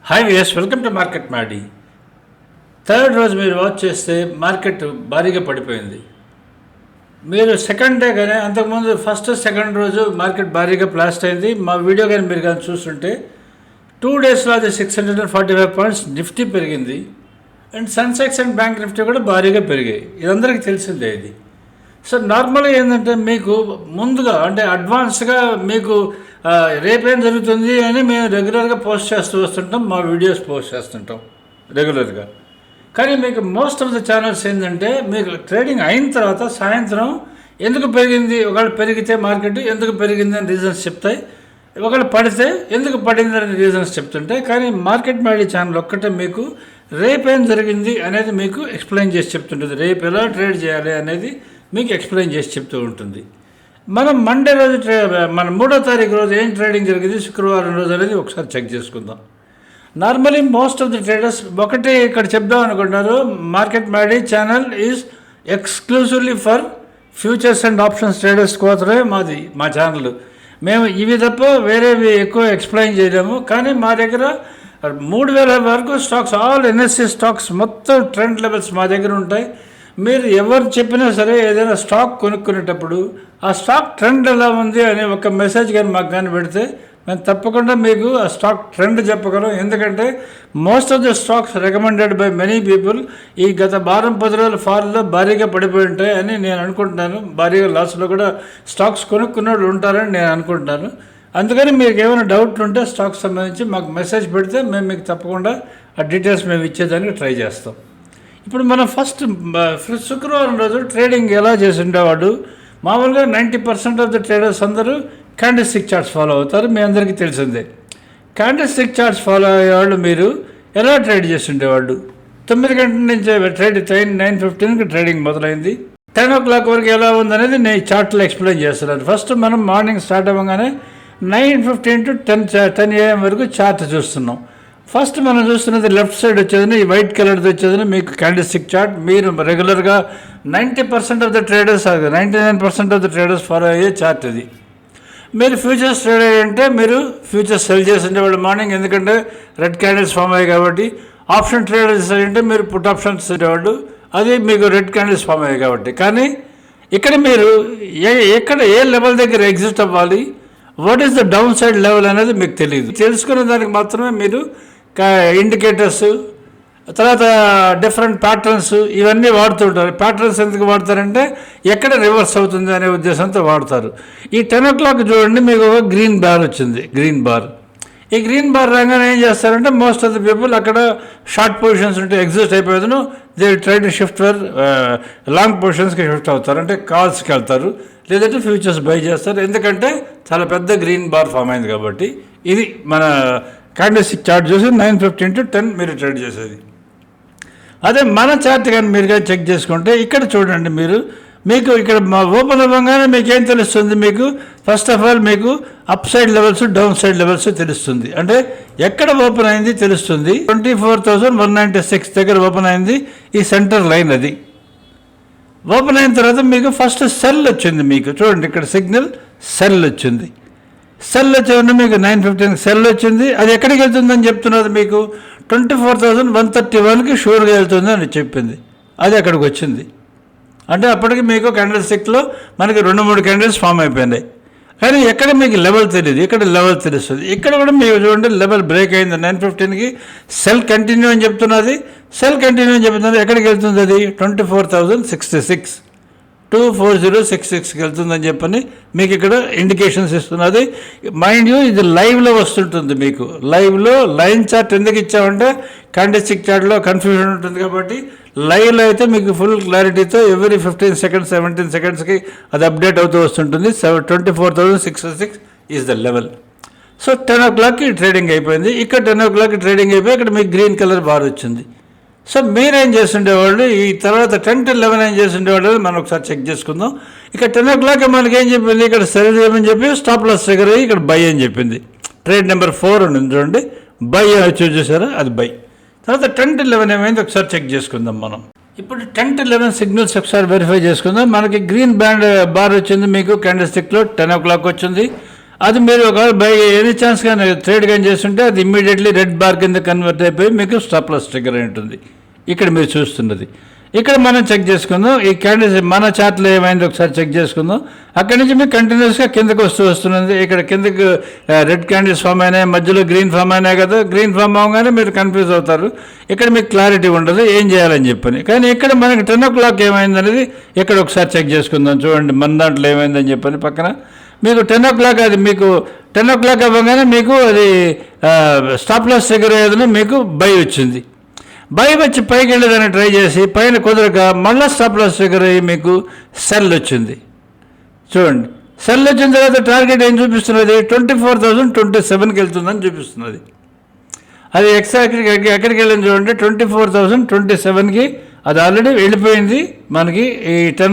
Hi viewers, welcome to market మాడి. Third రోజు మీరు వాచ్ చేస్తే మార్కెట్ భారీగా పడిపోయింది. మీరు సెకండ్ డే కానీ అంతకుముందు ఫస్ట్ సెకండ్ రోజు మార్కెట్ భారీగా ప్లాస్ట్ అయింది. మా వీడియో కానీ మీరు కానీ చూస్తుంటే 2 డేస్లో అది 645 పాయింట్స్ నిఫ్టీ పెరిగింది. And Sensex and bank Nifty కూడా భారీగా పెరిగాయి. ఇది అందరికీ తెలిసిందే ఇది. సో నార్మల్గా ఏంటంటే మీకు ముందుగా అంటే అడ్వాన్స్గా మీకు రేపేం జరుగుతుంది అని మేము రెగ్యులర్గా పోస్ట్ చేస్తూ వస్తుంటాం, మా వీడియోస్ పోస్ట్ చేస్తుంటాం రెగ్యులర్గా. కానీ మీకు మోస్ట్ ఆఫ్ ద ఛానల్స్ ఏంటంటే మీకు ట్రేడింగ్ అయిన తర్వాత సాయంత్రం ఎందుకు పెరిగింది, ఒకవేళ పెరిగితే మార్కెట్ ఎందుకు పెరిగింది అని రీజన్స్ చెప్తాయి, ఒకవేళ పడితే ఎందుకు పడింది అని రీజన్స్ చెప్తుంటాయి. కానీ మార్కెట్ మాడి ఛానల్ ఒక్కటే మీకు రేపేం జరిగింది అనేది మీకు ఎక్స్ప్లెయిన్ చేసి చెప్తుంటుంది. రేపు ఎలా ట్రేడ్ చేయాలి అనేది మీకు ఎక్స్ప్లెయిన్ చేసి చెప్తూ ఉంటుంది. మనం మండే రోజు మన 3వ తారీఖు రోజు ఏం ట్రేడింగ్ జరిగింది, శుక్రవారం రోజు అనేది ఒకసారి చెక్ చేసుకుందాం. Normally most of the traders ఒకటి ఇక్కడ చెప్దాం అనుకుంటున్నారు, మార్కెట్ మాడి channel is exclusively for futures and options traders కోసమే మా ఛానల్. మేము ఇవి తప్ప వేరేవి ఎక్కువ ఎక్స్ప్లెయిన్ చేయలేము. కానీ మా దగ్గర 3000 వరకు స్టాక్స్, ఆల్ ఎన్ఎస్సి స్టాక్స్ మొత్తం ట్రెండ్ లెవెల్స్ మా దగ్గర ఉంటాయి. మీరు ఎవరు చెప్పినా సరే ఏదైనా స్టాక్ కొనుక్కునేటప్పుడు ఆ స్టాక్ ట్రెండ్ ఎలా ఉంది అనే ఒక మెసేజ్ కానీ మాకు కానీ పెడితే మేము తప్పకుండా మీకు ఆ స్టాక్ ట్రెండ్ చెప్పగలం. ఎందుకంటే most of the stocks recommended by many people ఈ గత 10 రోజుల ఫాల్లో భారీగా పడిపోయి ఉంటాయి అని నేను అనుకుంటున్నాను. భారీగా లాస్లో కూడా స్టాక్స్ కొనుక్కున్న వాళ్ళు ఉంటారని నేను అనుకుంటున్నాను. అందుకని మీకు ఏమైనా డౌట్లు ఉంటే స్టాక్ సంబంధించి మాకు మెసేజ్ పెడితే మేము మీకు తప్పకుండా ఆ డీటెయిల్స్ మేము ఇచ్చేదానికి ట్రై చేస్తాం. ఇప్పుడు మనం ఫస్ట్ శుక్రవారం రోజు ట్రేడింగ్ ఎలా చేసి ఉండేవాడు, మామూలుగా 90% ఆఫ్ ద ట్రేడర్స్ అందరూ క్యాండిల్ స్టిక్ చార్ట్స్ ఫాలో అవుతారు. మీ అందరికీ తెలిసిందే. క్యాండిల్ స్టిక్ చార్ట్స్ ఫాలో అయ్యేవాళ్ళు మీరు ఎలా ట్రేడ్ చేసి ఉండేవాళ్ళు. 9 గంటల నుంచి ట్రేడ్ 9:15కి ట్రేడింగ్ మొదలైంది. 10 o'clock వరకు ఎలా ఉందనేది నేను చార్ట్లో ఎక్స్ప్లెయిన్ చేస్తున్నాను. ఫస్ట్ మనం మార్నింగ్ స్టార్ట్ అవ్వగానే 9:15 to 10 AM వరకు చార్ట్ చూస్తున్నాం. ఫస్ట్ మనం చూస్తున్నది లెఫ్ట్ సైడ్ వచ్చేదని ఈ వైట్ కలర్ది వచ్చేదని మీకు క్యాండిల్ స్టిక్ చార్ట్. మీరు రెగ్యులర్గా 90% of the traders 99% of the traders follow అయ్యే చార్ట్ ఇది. మీరు ఫ్యూచర్స్ ట్రేడ్ అంటే మీరు ఫ్యూచర్స్ సెల్ చేసి ఉండేవాళ్ళు మార్నింగ్, ఎందుకంటే రెడ్ క్యాండిల్స్ ఫామ్ అయ్యాయి కాబట్టి. ఆప్షన్ ట్రేడర్స్ అంటే మీరు పుట్ ఆప్షన్స్ ఉండేవాళ్ళు, అది మీకు రెడ్ క్యాండిల్స్ ఫామ్ అయ్యాయి కాబట్టి. కానీ ఇక్కడ మీరు ఎక్కడ ఏ లెవెల్ దగ్గర ఎగ్జిట్ అవ్వాలి, what is the down side level అనేది మీకు తెలియదు. తెలుసుకునే దానికి మాత్రమే మీరు ఇండికేటర్స్, తర్వాత డిఫరెంట్ ప్యాటర్న్స్ ఇవన్నీ వాడుతుంటారు. ప్యాటర్న్స్ ఎందుకు వాడతారంటే ఎక్కడ రివర్స్ అవుతుంది అనే ఉద్దేశంతో వాడతారు. ఈ 10 o'clock చూడండి, మీకు ఒక గ్రీన్ బార్ వచ్చింది, గ్రీన్ బార్. ఈ గ్రీన్ బార్ రాగానే ఏం చేస్తారంటే మోస్ట్ ఆఫ్ ది పీపుల్ అక్కడ షార్ట్ పొజిషన్స్ ఉంటే ఎగ్జిస్ట్ అయిపోయేది, they try to shift for long పొజిషన్స్కి షిఫ్ట్ అవుతారు, అంటే కాల్స్కి వెళ్తారు, లేదంటే ఫ్యూచర్స్ బై చేస్తారు. ఎందుకంటే చాలా పెద్ద గ్రీన్ బార్ ఫామ్ అయింది కాబట్టి. ఇది మన క్యాండిల్ స్టిక్ చార్ట్ చూసి 9:15 to 10 మీరు ట్రేడ్ చేసేది. అదే మన చార్ట్ కానీ మీరు కానీ చెక్ చేసుకుంటే ఇక్కడ చూడండి, మీకు ఇక్కడ ఓపెన్ అవ్వగానే మీకు ఏం తెలుస్తుంది, మీకు ఫస్ట్ ఆఫ్ ఆల్ మీకు up side levels, down side levels తెలుస్తుంది. అంటే ఎక్కడ ఓపెన్ అయింది తెలుస్తుంది. 24,196 దగ్గర ఓపెన్ అయింది, ఈ సెంటర్ లైన్ అది. ఓపెన్ అయిన తర్వాత మీకు ఫస్ట్ సెల్ వచ్చింది, మీకు చూడండి ఇక్కడ సిగ్నల్ సెల్ వచ్చింది. సెల్ వచ్చేవన్నీ మీకు 9:15 సెల్ వచ్చింది. అది ఎక్కడికి వెళ్తుందని చెప్తున్నది, మీకు 24,131కి షూర్గా వెళ్తుంది అని చెప్పింది. అది అక్కడికి వచ్చింది. అంటే అప్పటికి మీకు క్యాండిల్ స్టిక్లో మనకి 2-3 క్యాండిల్స్ ఫామ్ అయిపోయినాయి. కానీ ఎక్కడ మీకు లెవెల్ తెలియదు, ఇక్కడ లెవెల్ తెలుస్తుంది. ఇక్కడ కూడా మీకు చూడండి లెవెల్ బ్రేక్ అయింది 9:15కి. సెల్ కంటిన్యూ అని చెప్తున్నది, సెల్ కంటిన్యూ అని చెప్తున్నది. ఎక్కడికి వెళ్తుంది అది 24,066, 24066కి వెళ్తుందని చెప్పని మీకు ఇక్కడ ఇండికేషన్స్ ఇస్తున్నది. మైండ్ యూ, ఇది లైవ్లో వస్తుంటుంది. మీకు లైవ్లో లైన్ చార్ట్ ఎందుకు ఇచ్చామంటే క్యాండిల్ స్టిక్ చార్ట్లో కన్ఫ్యూజన్ ఉంటుంది కాబట్టి. లైవ్లో అయితే మీకు ఫుల్ క్లారిటీతో ఎవ్రీ 15 seconds 17 secondsకి అది అప్డేట్ అవుతూ వస్తుంటుంది. 24,066 ఈజ్ ద లెవెల్. సో 10 o'clockకి ట్రేడింగ్ అయిపోయింది. ఇక్కడ 10 o'clockకి ట్రేడింగ్ అయిపోయి ఇక్కడ మీకు గ్రీన్ కలర్ బార్ వచ్చింది. సో మీరేం చేస్తుండేవాళ్ళు, ఈ తర్వాత 10 to 11 ఏం చేస్తుండేవాళ్ళు మనం ఒకసారి చెక్ చేసుకుందాం. ఇక్కడ 10 o'clock మనకి ఏం చెప్పింది, ఇక్కడ సెల్ చేయమని చెప్పి స్టాప్ లాస్ ట్రిగర్ అయ్యి ఇక్కడ బై అని చెప్పింది. ట్రేడ్ నెంబర్ 4 ఉంది చూడండి, బై చూసారా, అది బై. తర్వాత 10 to 11 ఏమైంది ఒకసారి చెక్ చేసుకుందాం మనం. ఇప్పుడు 10 to 11 సిగ్నల్స్ ఒకసారి వెరిఫై చేసుకుందాం. మనకి గ్రీన్ బార్ వచ్చింది మీకు క్యాండిల్ స్టిక్లో 10 o'clock వచ్చింది. అది మీరు ఒకవేళ బై ఎనీ ఛాన్స్ కానీ ట్రేడ్ కానీ చేస్తుంటే అది ఇమ్మీడియట్లీ రెడ్ బార్ కింద కన్వర్ట్ అయిపోయి మీకు స్టాప్ లాస్ ట్రిగ్గర్ అయి ఉంటుంది. ఇక్కడ మీరు చూస్తున్నది. ఇక్కడ మనం చెక్ చేసుకుందాం ఈ క్యాండిల్స్ మన చార్ట్లో ఏమైంది ఒకసారి చెక్ చేసుకుందాం. అక్కడి నుంచి మీకు కంటిన్యూస్గా కిందకు వస్తున్నది. ఇక్కడ కిందకు రెడ్ క్యాండిల్స్ ఫామ్ అయినాయి, మధ్యలో గ్రీన్ ఫామ్ అయినాయి కదా. గ్రీన్ ఫామ్ అవగానే మీరు కన్ఫ్యూజ్ అవుతారు. ఇక్కడ మీకు క్లారిటీ ఉండదు ఏం చేయాలని చెప్పని. కానీ ఇక్కడ మనకి 10 o'clock ఏమైంది అనేది ఇక్కడ ఒకసారి చెక్ చేసుకుందాం. చూడండి మన దాంట్లో ఏమైందని చెప్పని పక్కన మీకు 10 o'clock అది మీకు 10 o'clock అవ్వగానే మీకు అది స్టాప్ లాస్ ట్రిగ్గర్ అయ్యేదని మీకు బై వచ్చింది. బై వచ్చి పైకి వెళ్ళేదాన్ని ట్రై చేసి పైన కుదరక మళ్ళీ స్టాప్ లాస్ ట్రిగ్గర్ అయ్యి మీకు సెల్ వచ్చింది. చూడండి సెల్ వచ్చిన తర్వాత టార్గెట్ ఏం చూపిస్తున్నది 24,027కి వెళ్తుందని చూపిస్తున్నది. అది ఎగ్జాక్ట్గా ఎక్కడికి వెళ్ళింది చూడండి 24,027కి అది ఆల్రెడీ వెళ్ళిపోయింది. మనకి ఈ 10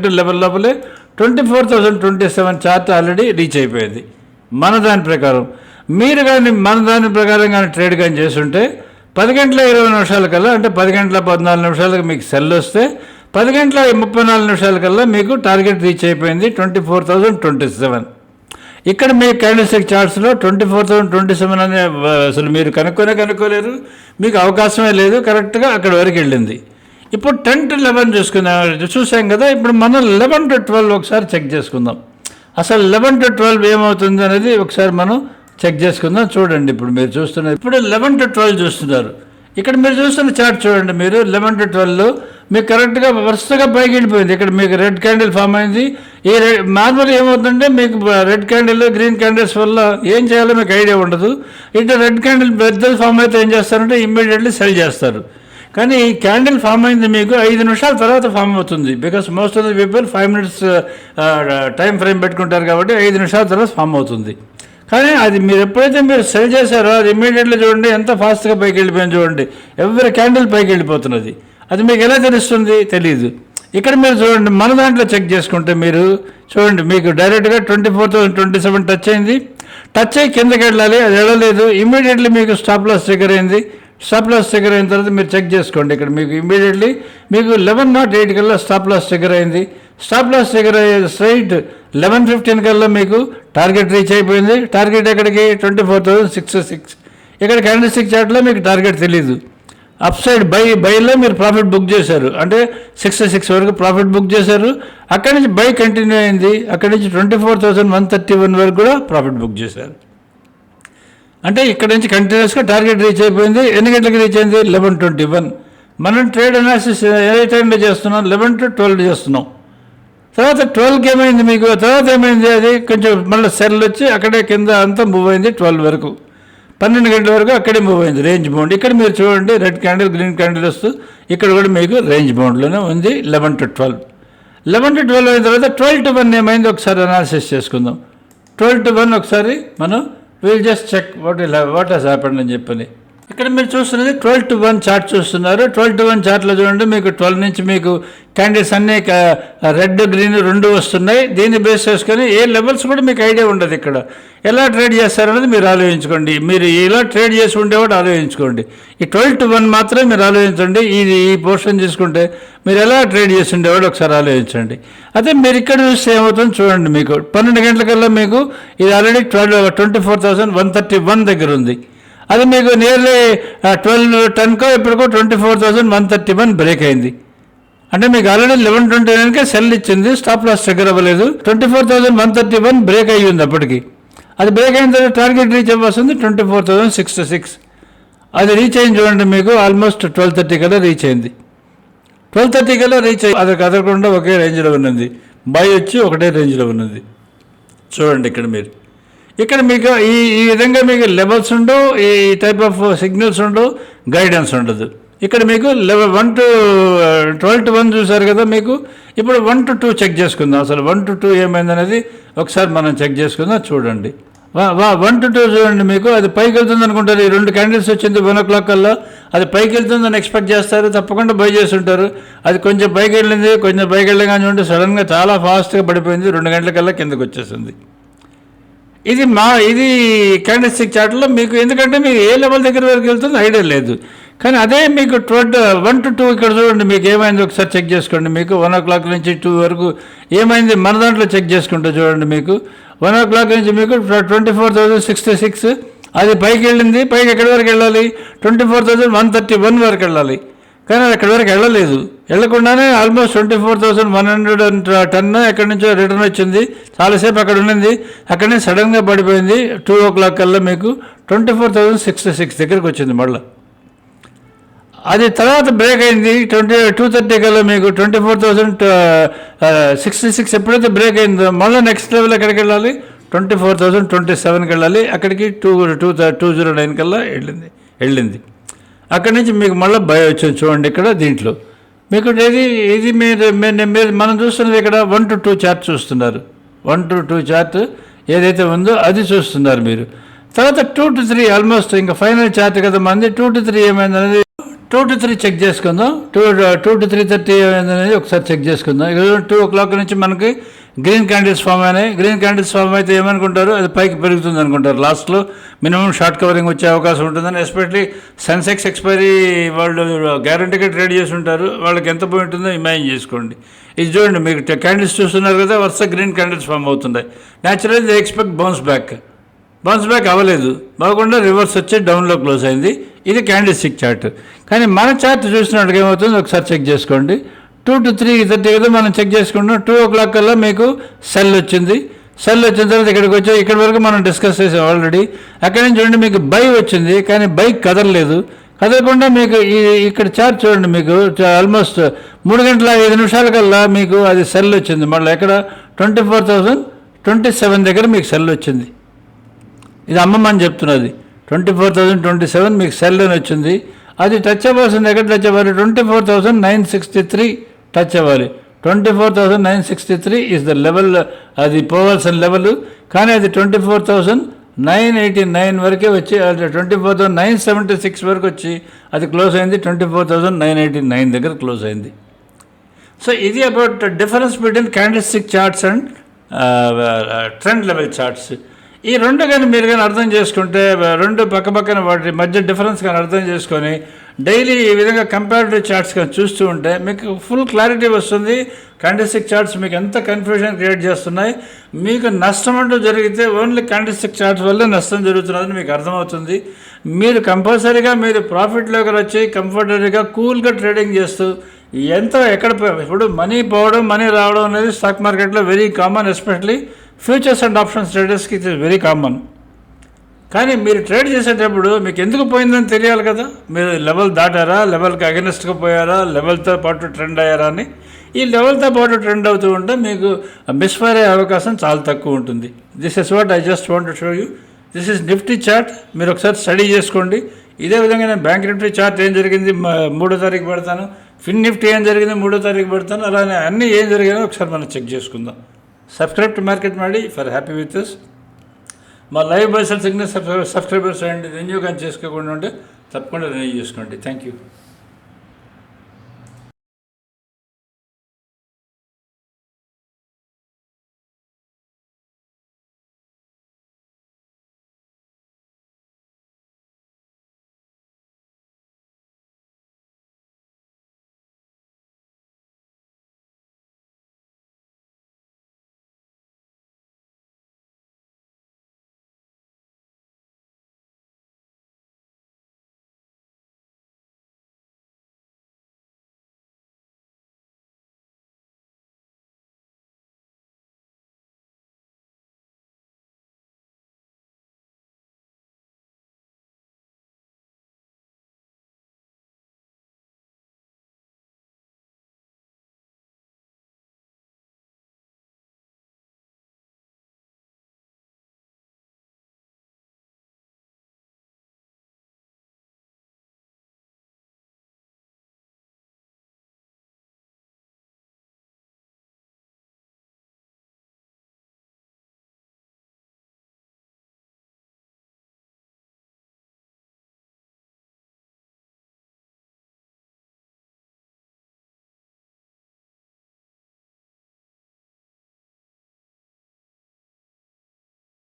to 11 లోపలే 24,027 చార్ట్ ఆల్రెడీ రీచ్ అయిపోయింది. మన దాని ప్రకారం మీరు కానీ మన దాని ప్రకారం కానీ ట్రేడ్ కానీ చేస్తుంటే 10:20 కల్లా అంటే 10:14 మీకు సెల్ వస్తే 10:34 కల్లా మీకు టార్గెట్ రీచ్ అయిపోయింది 24,027. ఇక్కడ మీ క్యాండిల్ స్టిక్ చార్ట్స్లో 24,027 అనే అసలు మీరు కనుక్కోలేరు, మీకు అవకాశమే లేదు. కరెక్ట్గా అక్కడ వరకు వెళ్ళింది. ఇప్పుడు 10 to 11 చూసాం కదా. ఇప్పుడు మనం 11 to 12 ఒకసారి చెక్ చేసుకుందాం. అసలు 11 to 12 ఏమవుతుంది అనేది ఒకసారి మనం చెక్ చేసుకుందాం. చూడండి ఇప్పుడు మీరు చూస్తున్నారు, ఇప్పుడు 11 to 12 చూస్తున్నారు. ఇక్కడ మీరు చూస్తున్న చార్ట్ చూడండి. మీరు 11 to 12లో మీకు కరెక్ట్గా వరుసగా పైకి వెళ్ళిపోయింది. ఇక్కడ మీకు రెడ్ క్యాండిల్ ఫామ్ అయింది. ఈ నార్మల్ ఏమవుతుందంటే మీకు రెడ్ క్యాండిల్ గ్రీన్ క్యాండిల్స్ వల్ల ఏం చేయాలో మీకు ఐడియా ఉండదు. ఇట్లా రెడ్ క్యాండిల్ పెద్దది ఫామ్ అయితే ఏం చేస్తారంటే ఇమ్మీడియట్లీ సెల్ చేస్తారు. కానీ ఈ క్యాండిల్ ఫామ్ అయింది మీకు 5 నిమిషాల తర్వాత ఫామ్ అవుతుంది. Because most of the people 5 minutes time frame పెట్టుకుంటారు కాబట్టి 5 నిమిషాల తర్వాత ఫామ్ అవుతుంది. కానీ అది మీరు ఎప్పుడైతే మీరు సెల్ చేశారో అది ఇమ్మీడియట్లీ చూడండి ఎంత ఫాస్ట్గా పైకి వెళ్ళిపోయింది. చూడండి ఎవరి క్యాండిల్ పైకి వెళ్ళిపోతున్నది. అది మీకు ఎలా తెలుస్తుంది? తెలియదు. ఇక్కడ మీరు చూడండి మన దాంట్లో చెక్ చేసుకుంటే మీరు చూడండి మీకు డైరెక్ట్గా 24,027 టచ్ అయింది. టచ్ అయ్యి కిందకి వెళ్ళాలి, అది వెళ్ళలేదు. ఇమ్మీడియట్లీ మీకు స్టాప్ లాస్ ట్రిగ్గర్ అయింది. స్టాప్ లాస్ ట్రిగ్గర్ అయిన తర్వాత మీరు చెక్ చేసుకోండి. ఇక్కడ మీకు ఇమ్మీడియట్లీ మీకు 11:08 కల్లా స్టాప్ లాస్ ట్రిగ్గర్ అయింది. స్టాప్ లాస్ ట్రిగ్గర్ అయ్యే స్ట్రైట్ 11:15 కల్లా మీకు టార్గెట్ రీచ్ అయిపోయింది. టార్గెట్ ఎక్కడికి 24,066. ఇక్కడ క్యాండిల్ స్టిక్ చార్ట్లో మీకు టార్గెట్ తెలీదు. అప్ సైడ్ బైలో మీరు ప్రాఫిట్ బుక్ చేశారు, అంటే 66 వరకు ప్రాఫిట్ బుక్ చేశారు. అక్కడి నుంచి బై కంటిన్యూ అయింది. అక్కడి నుంచి 24,131 వరకు కూడా ప్రాఫిట్ బుక్ చేశారు. అంటే ఇక్కడ నుంచి కంటిన్యూస్గా టార్గెట్ రీచ్ అయిపోయింది. ఎన్ని గంటలకు రీచ్ అయింది? 11:21. మనం ట్రేడ్ అనాలిసిస్ ఏ టైంలో చేస్తున్నాం? 11 to 12 చేస్తున్నాం. తర్వాత 12కి ఏమైంది మీకు? తర్వాత ఏమైంది? అది కొంచెం మళ్ళీ సెల్ వచ్చి అక్కడే కింద అంతా మూవ్ అయింది 12 వరకు. 12 గంటల వరకు అక్కడే మూవ్ అయింది రేంజ్ బౌండ్. ఇక్కడ మీరు చూడండి రెడ్ క్యాండిల్ గ్రీన్ క్యాండిల్ వస్తూ ఇక్కడ కూడా మీకు రేంజ్ బౌండ్లోనే ఉంది 11 to 12. 11 to 12 అయిన తర్వాత 12 to 1 ఏమైంది ఒకసారి అనాలిసిస్ చేసుకుందాం. 12 to 1 ఒకసారి మనం will just check what has happened అని చెప్పని. ఇక్కడ మీరు చూస్తున్నది 12 to 1 చార్ట్ చూస్తున్నారు. 12 to 1 చార్ట్లో చూడండి మీకు 12 నుంచి మీకు క్యాండిల్స్ అన్నీ రెడ్ గ్రీన్ రెండు వస్తున్నాయి. దీన్ని బేస్ చేసుకొని ఏ లెవెల్స్ కూడా మీకు ఐడియా ఉండదు. ఇక్కడ ఎలా ట్రేడ్ చేస్తారనేది మీరు ఆలోచించుకోండి. మీరు ఎలా ట్రేడ్ చేసి ఉండేవాడు ఆలోచించుకోండి. ఈ 12 to 1 మాత్రమే మీరు ఆలోచించండి. ఈ పోర్షన్ తీసుకుంటే మీరు ఎలా ట్రేడ్ చేసి ఉండేవాడు ఒకసారి ఆలోచించండి. అదే మీరు ఇక్కడ చూస్తే ఏమవుతుంది చూడండి. మీకు 12 గంటలకల్లా మీకు ఇది ఆల్రెడీ 24,131 దగ్గర ఉంది. అది మీకు నియర్లీ 12:10కో ఇప్పటికో 24,131 బ్రేక్ అయింది. అంటే మీకు ఆల్రెడీ 11:29కే సెల్ ఇచ్చింది, స్టాప్ లాస్ ట్రిగ్గర్ అవ్వలేదు. 24,131 బ్రేక్ అయ్యి ఉంది అప్పటికి. అది బ్రేక్ అయిన తర్వాత టార్గెట్ రీచ్ అవ్వాల్సింది 24,066. అది రీచ్ అయింది చూడండి మీకు ఆల్మోస్ట్ 12:30 కల్లా రీచ్ అయింది. 12:30 కల్లా రీచ్ అయ్యి అది కదలకుండా ఒకే రేంజ్లో ఉన్నది. బై వచ్చి ఒకటే రేంజ్లో ఉన్నది. చూడండి ఇక్కడ మీకు ఈ విధంగా మీకు లెవెల్స్ ఉండవు, ఈ టైప్ ఆఫ్ సిగ్నల్స్ ఉండవు, గైడెన్స్ ఉండదు. ఇక్కడ మీకు 1 to 12 to 1 చూసారు కదా. మీకు ఇప్పుడు 1 to 2 చెక్ చేసుకుందాం. అసలు 1 to 2 ఏమైందనేది ఒకసారి మనం చెక్ చేసుకుందాం. చూడండి 1 to 2 చూడండి. మీకు అది పైకి వెళ్తుంది అనుకుంటారు. ఈ 2 క్యాండిల్స్ వచ్చింది 1 o'clock కల్లా. అది పైకి వెళ్తుందని ఎక్స్పెక్ట్ చేస్తారు, తప్పకుండా బై చేస్తుంటారు. అది కొంచెం పైకి వెళ్ళింది, కొంచెం పైకి వెళ్ళగానే చూడండి సడన్గా చాలా ఫాస్ట్గా పడిపోయింది. 2 గంటల కల్లా కిందకు వచ్చేసింది. ఇది క్యాండిల్ స్టిక్ చార్ట్లో మీకు ఎందుకంటే మీకు ఏ లెవెల్ దగ్గర వరకు వెళ్తుందో ఐడియా లేదు. కానీ అదే మీకు 1 to 2 ఇక్కడ చూడండి మీకు ఏమైంది ఒకసారి చెక్ చేసుకోండి. మీకు 1 o'clock నుంచి 2 వరకు ఏమైంది మన దాంట్లో చెక్ చేసుకుంటే చూడండి. మీకు 1 o'clock నుంచి మీకు 24,066. అది పైకి వెళ్ళింది. పైకి ఎక్కడి వరకు వెళ్ళాలి? 24,131 వరకు వెళ్ళాలి. కానీ అది ఎక్కడి వరకు వెళ్ళలేదు. వెళ్ళకుండానే ఆల్మోస్ట్ 24,110 ఎక్కడి నుంచో రిటర్న్ వచ్చింది. చాలాసేపు అక్కడ ఉండింది. అక్కడి నుంచి సడన్గా పడిపోయింది. 2 o'clock కల్లా మీకు 24,066 దగ్గరికి వచ్చింది మళ్ళీ. అది తర్వాత బ్రేక్ అయింది. 2:30 కల్లా మీకు 24,066 ఎప్పుడైతే బ్రేక్ అయిందో మళ్ళీ నెక్స్ట్ లెవెల్ ఎక్కడికి వెళ్ళాలి? 24,027కి వెళ్ళాలి. అక్కడికి 209 కల్లా వెళ్ళింది. అక్కడి నుంచి మీకు మళ్ళీ బై వచ్చింది. చూడండి ఇక్కడ దీంట్లో మీకు ఇది మీరు మనం చూస్తున్నది ఇక్కడ 1 to 2 చార్ట్ చూస్తున్నారు. 1 to 2 చార్ట్ ఏదైతే ఉందో అది చూస్తున్నారు మీరు. తర్వాత 2 to 3 ఆల్మోస్ట్ ఇంకా ఫైనల్ చార్ట్ కదా మంది. 2 to 3 ఏమైంది అనేది 2 to 3 చెక్ చేసుకుందాం. 2 to 3:30 ఏమైందనేది ఒకసారి చెక్ చేసుకుందాం. ఇక్కడ 2 o'clock నుంచి మనకి గ్రీన్ క్యాండిల్స్ ఫామ్ అయినాయి. గ్రీన్ క్యాండిల్స్ ఫామ్ అయితే ఏమనుకుంటారు? అది పైకి పెరుగుతుంది అనుకుంటారు. లాస్ట్లో మినిమం షార్ట్ కవరింగ్ వచ్చే అవకాశం ఉంటుందని, ఎస్పెషలీ సెన్సెక్స్ ఎక్స్పైరీ వాళ్ళు గ్యారంటీగా ట్రేడ్ చేసి ఉంటారు. వాళ్ళకి ఎంత పోయి ఉంటుందో ఇమాజిన్ చేసుకోండి. ఇది చూడండి, మీకు క్యాండిల్స్ చూస్తున్నారు కదా, వరుస గ్రీన్ క్యాండిల్స్ ఫామ్ అవుతున్నాయి. Naturally they expect bounce back అవ్వలేదు. బాగుండా రివర్స్ వచ్చి డౌన్లో క్లోజ్ అయింది. ఇది క్యాండిల్ స్టిక్ చార్ట్. కానీ మన చార్ట్ చూసినట్టుగా ఏమవుతుందో ఒకసారి చెక్ చేసుకోండి. 2 to 3:30 కదా మనం చెక్ చేసుకుంటాం. 2 o'clock కల్లా మీకు సెల్ వచ్చింది. సెల్ వచ్చిన తర్వాత ఇక్కడికి వచ్చి ఇక్కడ వరకు మనం డిస్కస్ చేసాం ఆల్రెడీ. అక్కడి నుంచి చూడండి మీకు బై వచ్చింది. కానీ బై కదలలేదు. కదలకుండా మీకు ఇక్కడ చార్ట్ చూడండి, మీకు ఆల్మోస్ట్ 3:05 కల్లా మీకు అది సెల్ వచ్చింది. మళ్ళీ ఎక్కడ 24,027 దగ్గర మీకు సెల్ వచ్చింది. ఇది అమ్మమ్మని చెప్తున్నది. 24,027 మీకు సెల్ అని వచ్చింది. అది టచ్ అవ్వాల్సింది. ఎక్కడ టచ్ అవ్వాలి? 24,963 టచ్ అవ్వాలి. 24,963 ఈజ్ ద లెవెల్. అది పోవాల్సిన లెవెల్. కానీ అది 24,989 వరకే వచ్చి 24,976 వరకు వచ్చి అది క్లోజ్ అయింది. 24,989 దగ్గర క్లోజ్ అయింది. సో ఇది about difference between candle stick charts and trend level charts. ఈ రెండు కానీ మీరు కానీ అర్థం చేసుకుంటే, రెండు పక్కన వాటి మధ్య డిఫరెన్స్ కానీ అర్థం చేసుకొని డైలీ ఈ విధంగా కంపారిటివ్ చార్ట్స్ కానీ చూస్తూ ఉంటే మీకు ఫుల్ క్లారిటీ వస్తుంది. క్యాండిల్స్టిక్ చార్ట్స్ మీకు ఎంత కన్ఫ్యూజన్ క్రియేట్ చేస్తున్నాయి. మీకు నష్టం అంటూ జరిగితే ఓన్లీ క్యాండిల్స్టిక్ చార్ట్స్ వల్లే నష్టం జరుగుతున్నదని మీకు అర్థమవుతుంది. మీరు కంపల్సరీగా మీరు ప్రాఫిట్లోకి వచ్చి కంఫర్టబుల్గా కూల్గా ట్రేడింగ్ చేస్తూ ఎక్కడ ఇప్పుడు మనీ పోవడం మనీ రావడం అనేది స్టాక్ మార్కెట్లో very common. Especially futures and options ట్రేడర్స్కి ఇట్ ఇస్ వెరీ కామన్. కానీ మీరు ట్రేడ్ చేసేటప్పుడు మీకు ఎందుకు పోయిందని తెలియాలి కదా. మీరు లెవెల్ దాటారా, లెవెల్కి అగెనిస్ట్గా పోయారా, లెవెల్తో పాటు ట్రెండ్ అయ్యారా అని. ఈ లెవెల్తో పాటు ట్రెండ్ అవుతూ ఉంటే మీకు మిస్ఫైర్ అయ్యే అవకాశం చాలా తక్కువ ఉంటుంది. This is what I just want to show you. This is Nifty chart. మీరు ఒకసారి స్టడీ చేసుకోండి. ఇదే విధంగా నేను బ్యాంక్ నిఫ్టీ చార్ట్ ఏం జరిగింది 3వ తారీఖు పెడతాను. ఫిన్ నిఫ్టీ ఏం జరిగింది 3వ తారీఖు పెడతాను. అలానే అన్నీ ఏం జరిగిందో ఒకసారి మనం చెక్ చేసుకుందాం. సబ్స్క్రైబ్ టు మార్కెట్ మాడి ఫర్ హ్యాపీ విత్ దిస్. మా live buy sell signal subscribers and renew కానీ చేసుకోకుండా ఉంటే తప్పకుండా రెన్యూ చేసుకోండి. Thank you.